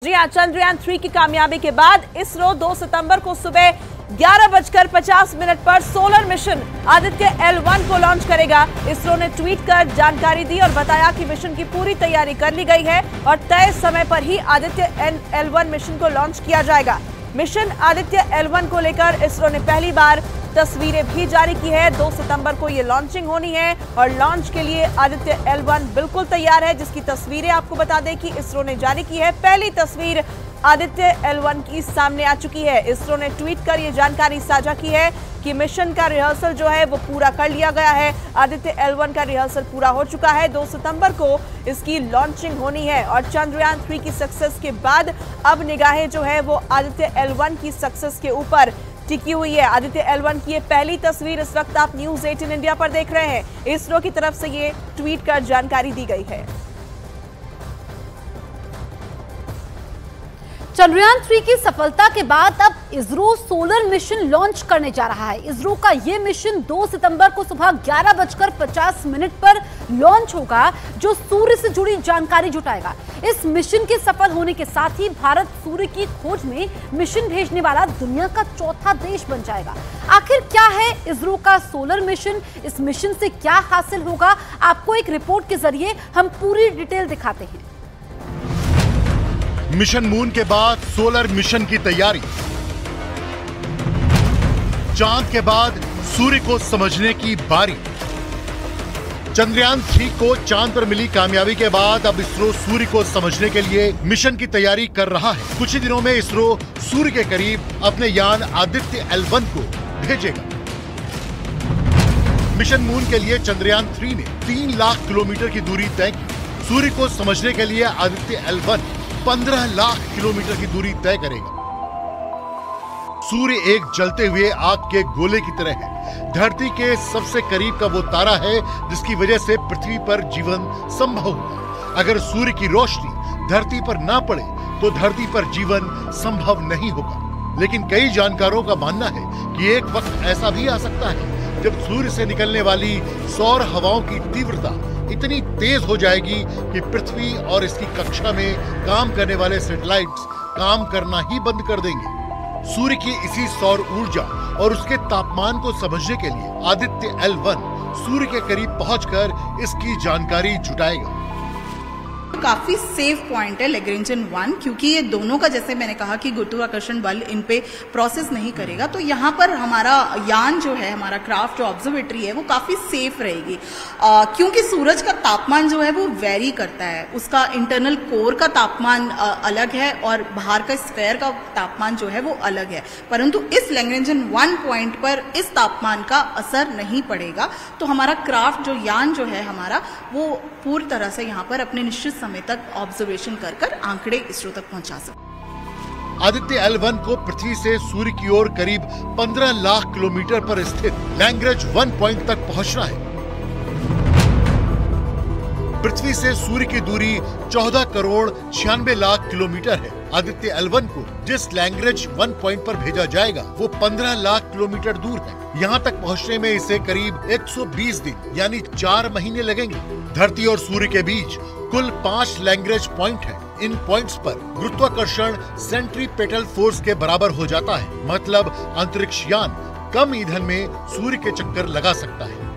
जी हाँ, चंद्रयान 3 की कामयाबी के बाद इसरो 2 सितंबर को सुबह 11:50 पर सोलर मिशन आदित्य L1 को लॉन्च करेगा। इसरो ने ट्वीट कर जानकारी दी और बताया कि मिशन की पूरी तैयारी कर ली गई है और तय समय पर ही आदित्य L1 मिशन को लॉन्च किया जाएगा। मिशन आदित्य L1 को लेकर इसरो ने पहली बार तस्वीरें भी जारी की है। 2 सितंबर को ये लॉन्चिंग होनी है और लॉन्च के लिए आदित्य L1 बिल्कुल तैयार है, जिसकी तस्वीरें आपको बता दें कि इसरो ने जारी की है। पहली तस्वीर आदित्य L1 की सामने आ चुकी है। इसरो ने ट्वीट कर ये जानकारी साझा की है कि मिशन का रिहर्सल जो है वो पूरा कर लिया गया है। आदित्य L1 का रिहर्सल पूरा हो चुका है। 2 सितंबर को इसकी लॉन्चिंग होनी है और चंद्रयान 3 की सक्सेस के बाद अब निगाहें जो है वो आदित्य L1 की सक्सेस के ऊपर टिकी हुई है। आदित्य L1 की ये पहली तस्वीर इस वक्त आप न्यूज़ 18 इंडिया पर देख रहे हैं। इसरो की तरफ से ये ट्वीट कर जानकारी दी गई है। चंद्रयान 3 की सफलता के बाद अब इसरो सोलर मिशन लॉन्च करने जा रहा है। इसरो का यह मिशन 2 सितंबर को सुबह 11:50 पर लॉन्च होगा, जो सूर्य से जुड़ी जानकारी जुटाएगा। इस मिशन के सफल होने के साथ ही भारत सूर्य की खोज में मिशन भेजने वाला दुनिया का चौथा देश बन जाएगा। आखिर क्या है इसरो का सोलर मिशन, इस मिशन से क्या हासिल होगा, आपको एक रिपोर्ट के जरिए हम पूरी डिटेल दिखाते हैं। मिशन मून के बाद सोलर मिशन की तैयारी, चांद के बाद सूर्य को समझने की बारी। चंद्रयान 3 को चांद पर मिली कामयाबी के बाद अब इसरो सूर्य को समझने के लिए मिशन की तैयारी कर रहा है। कुछ ही दिनों में इसरो सूर्य के करीब अपने यान आदित्य L1 को भेजेगा। मिशन मून के लिए चंद्रयान 3 ने 3 लाख किलोमीटर की दूरी तय की। सूर्य को समझने के लिए आदित्य L1 15 लाख किलोमीटर की दूरी तय करेगा। सूर्य एक जलते हुए आग के गोले की तरह है। धरती के सबसे करीब का वो तारा है जिसकी वजह से पृथ्वी पर जीवन संभव है। अगर सूर्य की रोशनी धरती पर ना पड़े तो धरती पर जीवन संभव नहीं होगा। लेकिन कई जानकारों का मानना है कि एक वक्त ऐसा भी आ सकता है जब सूर्य से निकलने वाली सौर हवाओं की तीव्रता इतनी तेज हो जाएगी कि पृथ्वी और इसकी कक्षा में काम करने वाले सैटेलाइट्स काम करना ही बंद कर देंगे। सूर्य की इसी सौर ऊर्जा और उसके तापमान को समझने के लिए आदित्य L1 सूर्य के करीब पहुंचकर इसकी जानकारी जुटाएगा। काफी सेफ पॉइंट है लैग्रेंजियन 1, क्योंकि ये दोनों का, जैसे मैंने कहा कि गुरुत्वाकर्षण बल इन पे प्रोसेस नहीं करेगा, तो यहाँ पर हमारा यान जो है, हमारा क्राफ्ट जो ऑब्जर्वेटरी है, वो काफी सेफ रहेगी। क्योंकि सूरज का तापमान जो है वो वेरी करता है। उसका इंटरनल कोर का तापमान अलग है और बाहर का स्फेयर का तापमान जो है वो अलग है, परंतु इस लैग्रेंजियन 1 पॉइंट पर इस तापमान का असर नहीं पड़ेगा। तो हमारा क्राफ्ट जो यान जो है हमारा, वो पूरी तरह से यहाँ पर अपने निश्चित समय तक ऑब्जर्वेशन कर आंकड़े इसरो तक पहुंचा सकते। आदित्य L1 को पृथ्वी से सूर्य की ओर करीब 15 लाख किलोमीटर पर स्थित लैग्रेंज 1 पॉइंट तक पहुंचना है। पृथ्वी से सूर्य की दूरी 14 करोड़ 96 लाख किलोमीटर है। आदित्य L1 को जिस लैग्रेंज 1 पॉइंट पर भेजा जाएगा वो 15 लाख किलोमीटर दूर है। यहाँ तक पहुँचने में इसे करीब 120 दिन यानी 4 महीने लगेंगे। धरती और सूर्य के बीच कुल 5 लैग्रेंज पॉइंट हैं। इन पॉइंट्स पर गुरुत्वाकर्षण सेंट्रीपेटल फोर्स के बराबर हो जाता है, मतलब अंतरिक्ष यान कम ईंधन में सूर्य के चक्कर लगा सकता है।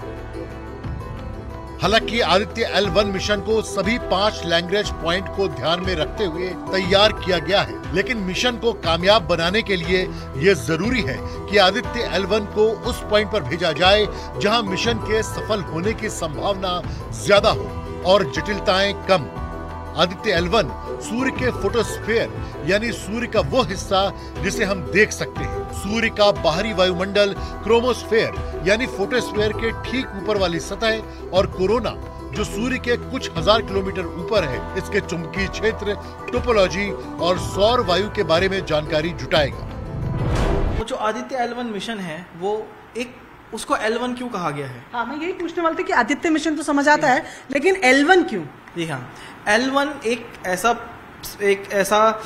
हालांकि आदित्य L1 मिशन को सभी 5 लैग्रेंज पॉइंट को ध्यान में रखते हुए तैयार किया गया है, लेकिन मिशन को कामयाब बनाने के लिए यह जरूरी है कि आदित्य L1 को उस पॉइंट पर भेजा जाए जहां मिशन के सफल होने की संभावना ज्यादा हो और जटिलताएं कम। आदित्य L1 सूर्य के फोटोस्फीयर यानी सूर्य का वो हिस्सा जिसे हम देख सकते हैं, सूर्य का बाहरी वायुमंडल क्रोमोस्फीयर यानी फोटोस्फीयर के ठीक ऊपर वाली सतह और कोरोना जो सूर्य के कुछ हजार किलोमीटर ऊपर है, इसके चुंबकीय क्षेत्र, टोपोलॉजी और सौर वायु के बारे में जानकारी जुटाएगा। वो जो आदित्य L1 मिशन है वो उसको L1 क्यों कहा गया है? हाँ, मैं यही पूछने वाली थी कि आदित्य मिशन तो समझ आता है, लेकिन L1 क्यों? जी हाँ, L1 एक ऐसा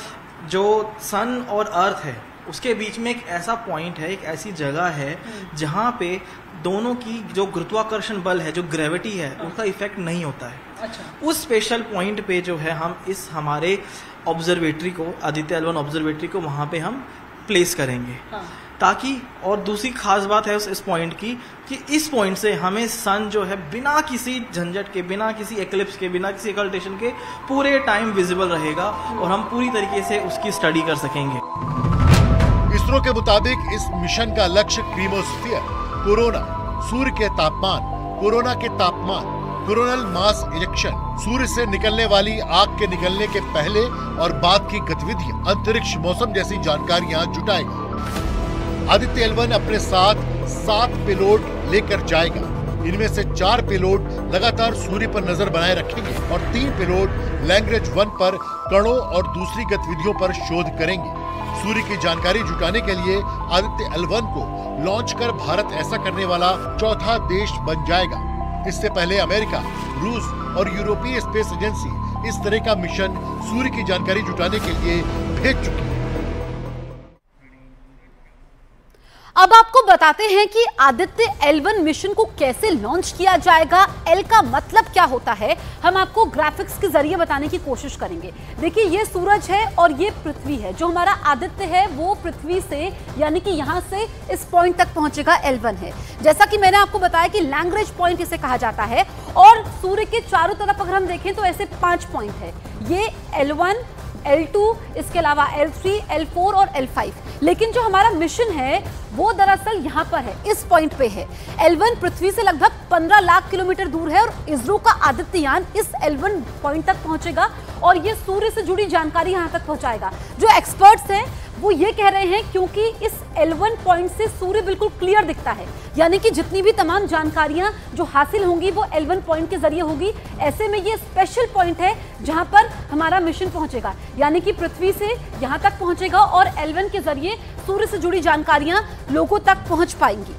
जो सन और अर्थ है उसके बीच में एक ऐसा पॉइंट है, एक ऐसी जगह है जहाँ पे दोनों की जो गुरुत्वाकर्षण बल है, जो ग्रेविटी है, उसका इफेक्ट नहीं होता है। अच्छा। उस स्पेशल पॉइंट पे जो है हम इस हमारे ऑब्जर्वेटरी को, आदित्य L1 ऑब्जर्वेटरी को वहाँ पे हम प्लेस करेंगे। ताकि, और दूसरी खास बात है इस पॉइंट की कि इस पॉइंट से हमें सन जो है बिना किसी झंझट के, बिना किसी एक्लिप्स के, बिना किसी एक्लटेशन के पूरे टाइम विजिबल रहेगा और हम पूरी तरीके से उसकी स्टडी कर सकेंगे। इसरो के मुताबिक इस मिशन का लक्ष्य क्रीमोस्फीयर, कोरोना, सूर्य के तापमान, कोरोना के तापमान, कोरोनल मास इजेक्शन, सूर्य से निकलने वाली आग के निकलने के पहले और बाद की गतिविधियां, अंतरिक्ष मौसम जैसी जानकारियां जुटाएगा। आदित्य L1 अपने साथ 7 पेलोड लेकर जाएगा। इनमें से 4 पेलोड लगातार सूर्य पर नजर बनाए रखेंगे और 3 पेलोड लैग्रेंज 1 पर कणों और दूसरी गतिविधियों पर शोध करेंगे। सूर्य की जानकारी जुटाने के लिए आदित्य L1 को लॉन्च कर भारत ऐसा करने वाला चौथा देश बन जाएगा। इससे पहले अमेरिका, रूस और यूरोपीय स्पेस एजेंसी इस तरह का मिशन सूर्य की जानकारी जुटाने के लिए भेज चुकी है। अब आपको बताते हैं कि आदित्य L1 मिशन को कैसे लॉन्च किया जाएगा, L का मतलब क्या होता है, हम आपको ग्राफिक्स के जरिए बताने की कोशिश करेंगे। देखिए, ये सूरज है और ये पृथ्वी है। जो हमारा आदित्य है वो पृथ्वी से, यानी कि यहाँ से इस पॉइंट तक पहुंचेगा, L1 है। जैसा कि मैंने आपको बताया कि लैग्रेंज पॉइंट इसे कहा जाता है और सूर्य के चारों तरफ अगर हम देखें तो ऐसे 5 पॉइंट है। ये L1, L2, इसके अलावा L3, L4 और L5। लेकिन जो हमारा मिशन है वो दरअसल यहाँ पर है, इस पॉइंट पे है। L1 पृथ्वी से लगभग 15 लाख किलोमीटर दूर है और इसरो का आदित्ययान इस L1 पॉइंट तक पहुंचेगा और ये सूर्य से जुड़ी जानकारी यहाँ तक पहुंचाएगा। जो एक्सपर्ट्स हैं वो ये कह रहे हैं क्योंकि इस L1 पॉइंट से सूर्य बिल्कुल क्लियर दिखता है, यानी कि जितनी भी तमाम जानकारियां जो हासिल होंगी वो L1 पॉइंट के जरिए होगी। ऐसे में ये स्पेशल पॉइंट है जहां पर हमारा मिशन पहुंचेगा, यानी कि पृथ्वी से यहां तक पहुंचेगा और L1 के जरिए सूर्य से जुड़ी जानकारियां लोगों तक पहुंच पाएंगी।